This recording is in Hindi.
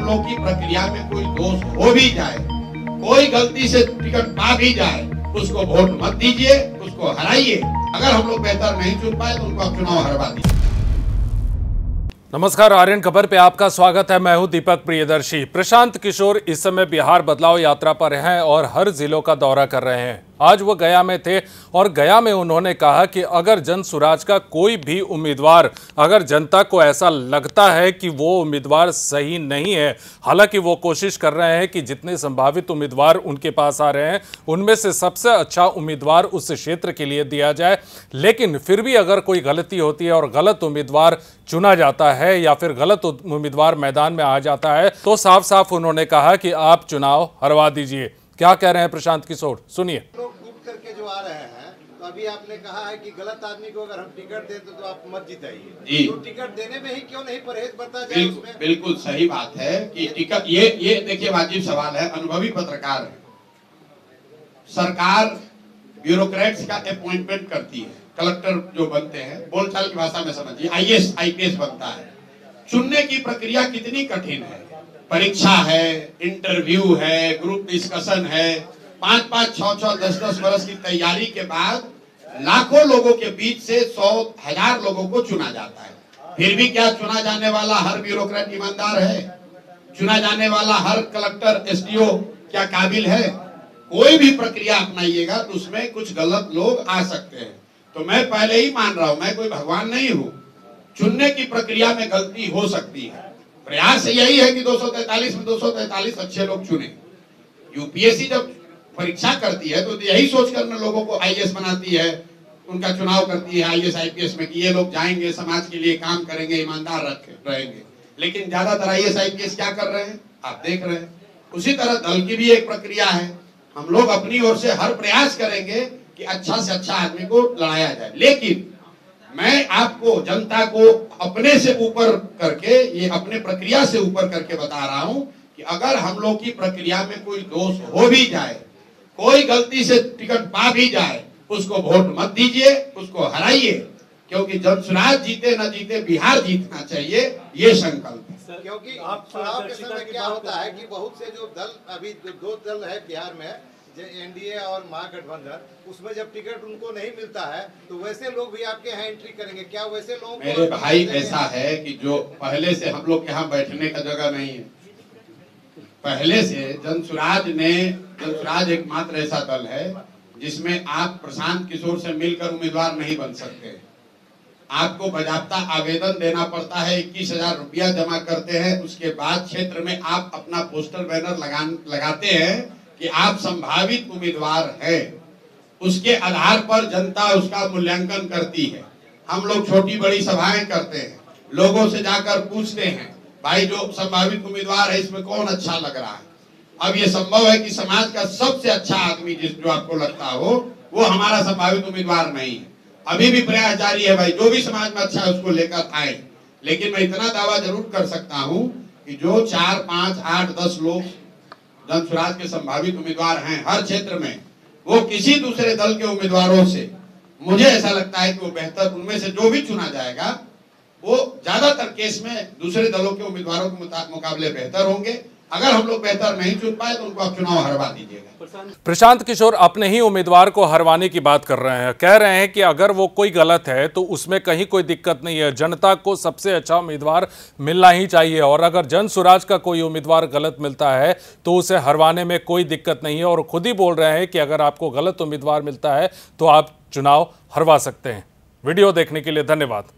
लोग की प्रक्रिया में कोई दोष हो भी जाए, कोई गलती से टिकट पा भी जाए, उसको वोट मत दीजिए, उसको हराइए। अगर हम लोग बेहतर नहीं चुन पाए तो उनको आप चुनाव हरवा दीजिए। नमस्कार, आर्यन खबर पे आपका स्वागत है। मैं हूं दीपक प्रियदर्शी। प्रशांत किशोर इस समय बिहार बदलाव यात्रा पर हैं और हर जिलों का दौरा कर रहे हैं। आज वो गया में थे और गया में उन्होंने कहा कि अगर जन सुराज का कोई भी उम्मीदवार, अगर जनता को ऐसा लगता है कि वो उम्मीदवार सही नहीं है, हालांकि वो कोशिश कर रहे हैं कि जितने संभावित उम्मीदवार उनके पास आ रहे हैं उनमें से सबसे अच्छा उम्मीदवार उस क्षेत्र के लिए दिया जाए, लेकिन फिर भी अगर कोई गलती होती है और गलत उम्मीदवार चुना जाता है या फिर गलत उम्मीदवार मैदान में आ जाता है तो साफ साफ उन्होंने कहा कि आप चुनाव हरवा दीजिए। क्या कह रहे हैं प्रशांत किशोर, सुनिए। लोग गुप्त करके जो आ रहे हैं, तो अभी आपने कहा है कि गलत आदमी को अगर हम टिकट दें तो आप मत जिताइए, तो टिकट देने में ही क्यों नहीं परहेज बरता जाए? बिल्कुल सही बात है कि टिकट ये देखिए वाजिब सवाल है। अनुभवी पत्रकार है, सरकार ब्यूरोक्रेट्स का अपॉइंटमेंट करती है, कलेक्टर जो बनते हैं, बोलचाल की भाषा में समझिए आईएएस आईपीएस बनता है। चुनने की प्रक्रिया कितनी कठिन है, परीक्षा है, इंटरव्यू है, ग्रुप डिस्कशन है, 5-5, 6-6, 10-10 वर्ष की तैयारी के बाद लाखों लोगों के बीच से 100,000 लोगों को चुना जाता है। फिर भी क्या चुना जाने वाला हर ब्यूरोक्रेट ईमानदार है? चुना जाने वाला हर कलेक्टर एसडीओ क्या काबिल है? कोई भी प्रक्रिया अपनाइएगा तो उसमें कुछ गलत लोग आ सकते हैं। तो मैं पहले ही मान रहा हूं, मैं कोई भगवान नहीं हूं। चुनने की प्रक्रिया में गलती हो सकती है। प्रयास यही है कि 243 में 243 अच्छे लोग चुने। यूपीएससी जब परीक्षा करती है तो यही सोचकर न लोगों को आईएएस बनाती है, उनका चुनाव करती है आईएएस आईपीएस में कि ये लोग जाएंगे, समाज के लिए काम करेंगे, ईमानदार रहेंगे। लेकिन ज्यादातर आईएएस आईपीएस क्या कर रहे हैं आप देख रहे हैं। उसी तरह दल की भी एक प्रक्रिया है। हम लोग अपनी ओर से हर प्रयास करेंगे कि अच्छा से अच्छा आदमी को लड़ाया जाए, लेकिन मैं आपको, जनता को अपने से ऊपर करके, ये अपने प्रक्रिया से ऊपर करके बता रहा हूं कि अगर हम लोग की प्रक्रिया में कोई दोष हो भी जाए, कोई गलती से टिकट पा भी जाए, उसको वोट मत दीजिए, उसको हराइए। क्योंकि जन सुराज जीते न जीते बिहार जीतना चाहिए, ये संकल्प है। क्योंकि चुनाव के समय क्या होता है कि बहुत से जो दल, अभी जो 2 दल है बिहार में, एनडीए और महागठबंधन, उसमें जब टिकट उनको नहीं मिलता है तो वैसे लोग भी आपके यहाँ एंट्री करेंगे। क्या वैसे लोग? मेरे भाई ऐसा है कि जो पहले से हम लोग के यहाँ बैठने का जगह नहीं है। पहले से जनसुराज एकमात्र ऐसा दल है जिसमें आप प्रशांत किशोर से मिलकर उम्मीदवार नहीं बन सकते। आपको बाजाप्ता आवेदन देना पड़ता है, 21,000 रुपया जमा करते हैं। उसके बाद क्षेत्र में आप अपना पोस्टर बैनर लगाते हैं कि आप संभावित उम्मीदवार हैं। उसके आधार पर जनता उसका मूल्यांकन करती है। हम लोग छोटी बड़ी सभाएं करते हैं, लोगों से जाकर पूछते हैं भाई जो संभावित उम्मीदवार है इसमें कौन अच्छा लग रहा है। अब ये संभव है कि समाज का सबसे अच्छा आदमी जो आपको लगता हो वो हमारा संभावित उम्मीदवार नहीं है। अभी भी प्रयास जारी है भाई, जो भी समाज में अच्छा है उसको लेकर आए। लेकिन मैं इतना दावा जरूर कर सकता हूं कि जो 4, 5, 8, 10 लोग जन सुराज के संभावित उम्मीदवार हैं हर क्षेत्र में, वो किसी दूसरे दल के उम्मीदवारों से, मुझे ऐसा लगता है कि वो बेहतर, उनमें से जो भी चुना जाएगा वो ज्यादातर केस में दूसरे दलों के उम्मीदवारों के मुकाबले बेहतर होंगे। अगर हम लोग बेहतर नहीं चुन पाए तो उनको आप चुनाव हरवा दीजिएगा। प्रशांत किशोर अपने ही उम्मीदवार को हरवाने की बात कर रहे हैं। कह रहे हैं कि अगर वो कोई गलत है तो उसमें कहीं कोई दिक्कत नहीं है, जनता को सबसे अच्छा उम्मीदवार मिलना ही चाहिए, और अगर जन सुराज का कोई उम्मीदवार गलत मिलता है तो उसे हरवाने में कोई दिक्कत नहीं है। और खुद ही बोल रहे हैं कि अगर आपको गलत उम्मीदवार मिलता है तो आप चुनाव हरवा सकते हैं। वीडियो देखने के लिए धन्यवाद।